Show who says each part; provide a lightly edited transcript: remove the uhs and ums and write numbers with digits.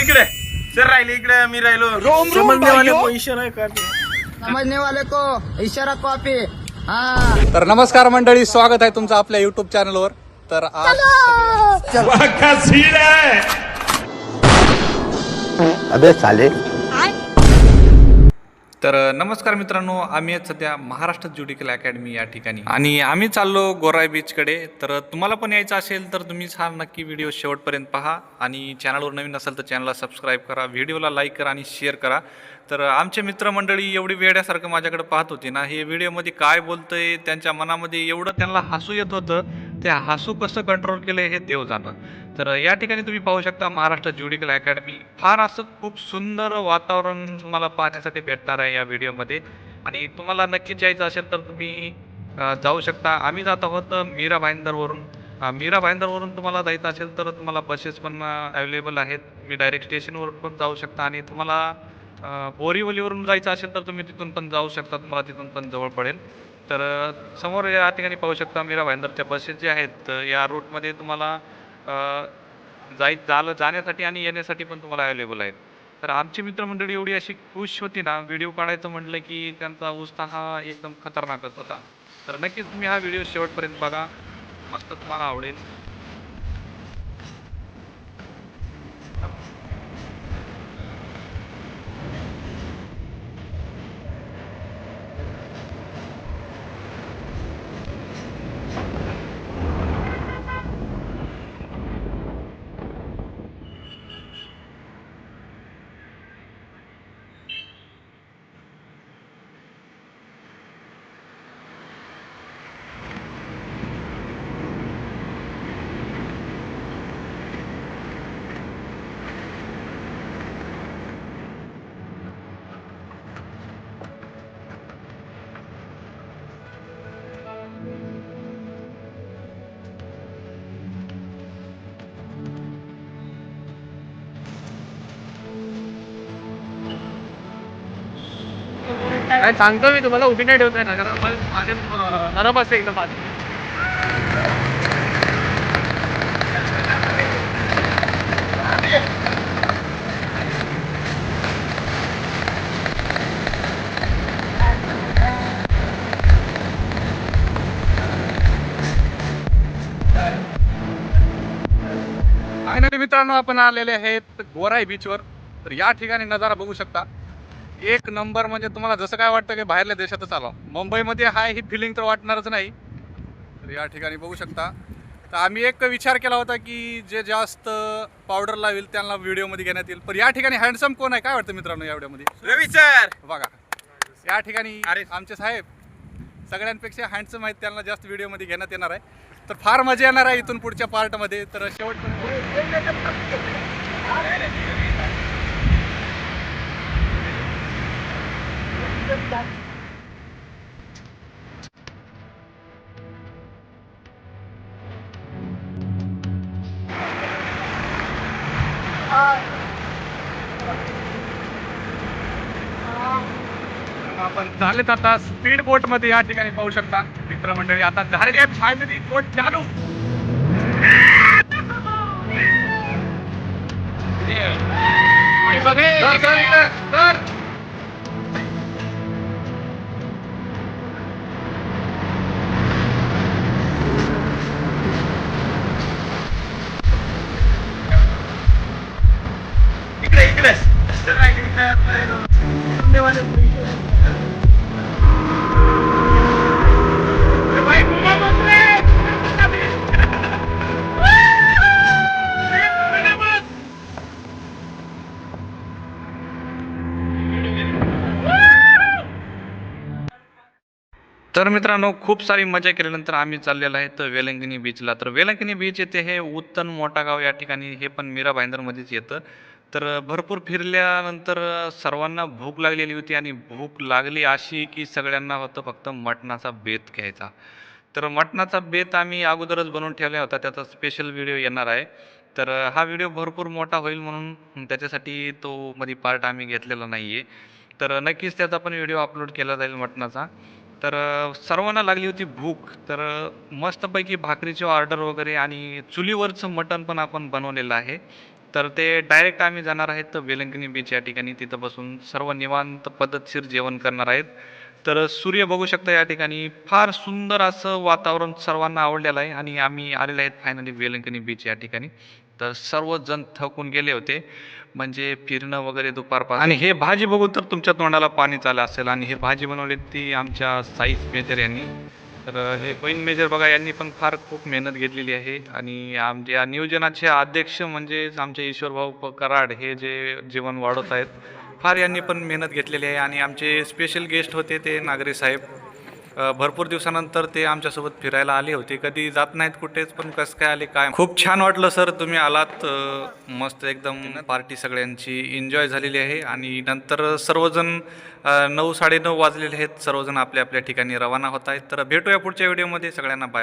Speaker 1: इकडे सर राहिले इकडे मी राहिलो
Speaker 2: समझने वाले को इशारा करते
Speaker 3: समझने वाले को इशारा कॉपी. हाँ.
Speaker 4: तर नमस्कार मंडळी, स्वागत आहे तुमचं आपल्या युट्यूब चॅनलवर. तर आज
Speaker 5: अबे साले.
Speaker 4: तर नमस्कार मित्रांनो, आम्ही आहेत सध्या महाराष्ट्र ज्युडिकल अकॅडमी या ठिकाणी आणि आम्ही चाललो गोराई बीचकडे. तर तुम्हाला पण यायचं असेल तर तुम्ही हा नक्की व्हिडिओ शेवटपर्यंत पहा आणि चॅनलवर नवीन असेल तर चॅनलला सबस्क्राईब करा, व्हिडिओला लाईक करा आणि शेअर करा. तर आमचे मित्रमंडळी एवढी वेड्यासारखं माझ्याकडे पाहत होती ना, हे व्हिडिओमध्ये काय बोलतंय त्यांच्या मनामध्ये एवढं त्यांना हसू येत होतं. ते हसू कसं कंट्रोल केलं हे देव जाणं. तर या ठिकाणी तुम्ही पाहू शकता महाराष्ट्र ज्युडिकल अकॅडमी. फार असं खूप सुंदर वातावरण तुम्हाला पाहण्यासाठी भेटणार आहे या व्हिडिओमध्ये आणि तुम्हाला नक्कीच यायचं असेल तर तुम्ही जाऊ शकता. आम्ही जात आहोत मीरा भाईंदरवरून. मीरा भाईंदरवरून तुम्हाला जायचं असेल तर तुम्हाला बसेस पण अवेलेबल आहेत. तुम्ही डायरेक्ट स्टेशनवरून पण जाऊ शकता आणि तुम्हाला बोरीवलीवरून जायचं असेल तर तुम्ही तिथून पण जाऊ शकता, तुम्हाला तिथून पण जवळ पडेल. तर समोर या ठिकाणी पाहू शकता मीरा भाईंदरच्या बसेस जे आहेत या रूटमध्ये तुम्हाला जाण्यासाठी आणि येण्यासाठी पण तुम्हाला अवेलेबल आहेत. तर आमची मित्रमंडळी एवढी अशी खुश होती ना, व्हिडिओ काढायचं म्हटलं की त्यांचा उत्साह हा एकदम खतरनाकच होता. तर नक्कीच तुम्ही हा व्हिडिओ शेवटपर्यंत बघा, मस्त तुम्हाला आवडेल.
Speaker 2: काय सांगतो मी तुम्हाला, उभी नाही ठेवताय ना, कारण माझे नरम असते एकदम माझे.
Speaker 4: फायनली मित्रांनो आपण आलेले आहेत गोराई बीचवर. तर या ठिकाणी नजारा बघू शकता, एक नंबर. म्हणजे तुम्हाला जसं काय वाटतं की बाहेरल्या देशातच आलो. मुंबईमध्ये हाय ही फिलिंग तर वाटणारच नाही. तर या ठिकाणी बघू शकता. तर आम्ही एक विचार केला होता की जे जास्त पावडर लावेल त्यांना व्हिडिओमध्ये घेण्यात येईल. पण या ठिकाणी हँडसम कोण आहे काय वाटतं मित्रांनो या व्हिडिओमध्ये?
Speaker 1: रवी सर
Speaker 4: बघा, या ठिकाणी आमचे साहेब सगळ्यांपेक्षा हँडसम आहेत, त्यांना जास्त व्हिडिओमध्ये घेण्यात येणार आहे. तर फार मजा येणार आहे इथून पुढच्या पार्टमध्ये. तर आपण झालेत आता स्पीड बोट मध्ये. या ठिकाणी पाहू शकता मित्रमंडळी आता झालेली आहे फायनली बोट चालू.
Speaker 1: इकडे इकडे
Speaker 4: तर मित्रांनो, खूप सारी मजा केल्यानंतर आम्ही चाललेलो आहे तर वेलंगिनी बीचला. तर वेलंगिनी बीच येथे हे उत्तन मोठा गाव या ठिकाणी, हे पण मीरा भाईंदरमध्येच येतं. तर भरपूर फिरल्यानंतर सर्वांना भूक लागलेली होती आणि भूक लागली अशी की सगळ्यांना होतं फक्त मटणाचा बेत घ्यायचा. तर मटणाचा बेत आम्ही अगोदरच बनवून ठेवला होता, त्याचा स्पेशल व्हिडिओ येणार आहे. तर हा व्हिडिओ भरपूर मोठा होईल म्हणून त्याच्यासाठी तो मध्ये पार्ट आम्ही घेतलेला नाही आहे. तर नक्कीच त्याचा पण व्हिडिओ अपलोड केला जाईल मटणाचा. तर सर्वांना लागली होती भूक. तर मस्तपैकी भाकरीची ऑर्डर वगैरे आणि चुलीवरचं मटण पण आपण बनवलेलं आहे. तर ते डायरेक्ट आम्ही जाणार आहेत वेलंकणी बीच या ठिकाणी. तिथं बसून सर्व निवांत पद्धतशीर जेवण करणार आहेत. तर सूर्य बघू शकता या ठिकाणी फार सुंदर असं वातावरण सर्वांना आवडलेलं आहे आणि आम्ही आलेले आहेत फायनली वेलंकणी बीच या ठिकाणी. तर सर्वजण थकून गेले होते म्हणजे फिरणं वगैरे दुपारपासून. आणि हे भाजी बघून तर तुमच्या तोंडाला पाणी आलं असेल. आणि हे भाजी बनवली ती आमच्या साईज मेजर यांनी. तर हे गोविंद मेजर बघा यांनी पण फार खूप मेहनत घेतलेली आहे. आणि आमच्या नियोजनाचे अध्यक्ष म्हणजे आमचे ईश्वरभाऊ कराड हे जे जेवण वाढवत आहेत, फार यांनी पण मेहनत घेतलेली आहे. आणि आमचे स्पेशल गेस्ट होते ते नागरे साहेब. भरपूर दिवसानंतर ते आमच्यासोबत फिरायला आले होते. कधी जात नाहीत कुठेच, पण कसं काय आले काय. खूप छान वाटलं सर तुम्ही आलात. मस्त एकदम पार्टी सगळ्यांची एन्जॉय झालेली आहे. आणि नंतर सर्वजण 9 साडेनऊ वाजलेले आहेत. सर्वजण आपल्या आपल्या ठिकाणी रवाना होत आहेत. तर भेटूया पुढच्या व्हिडिओमध्ये. सगळ्यांना बाय.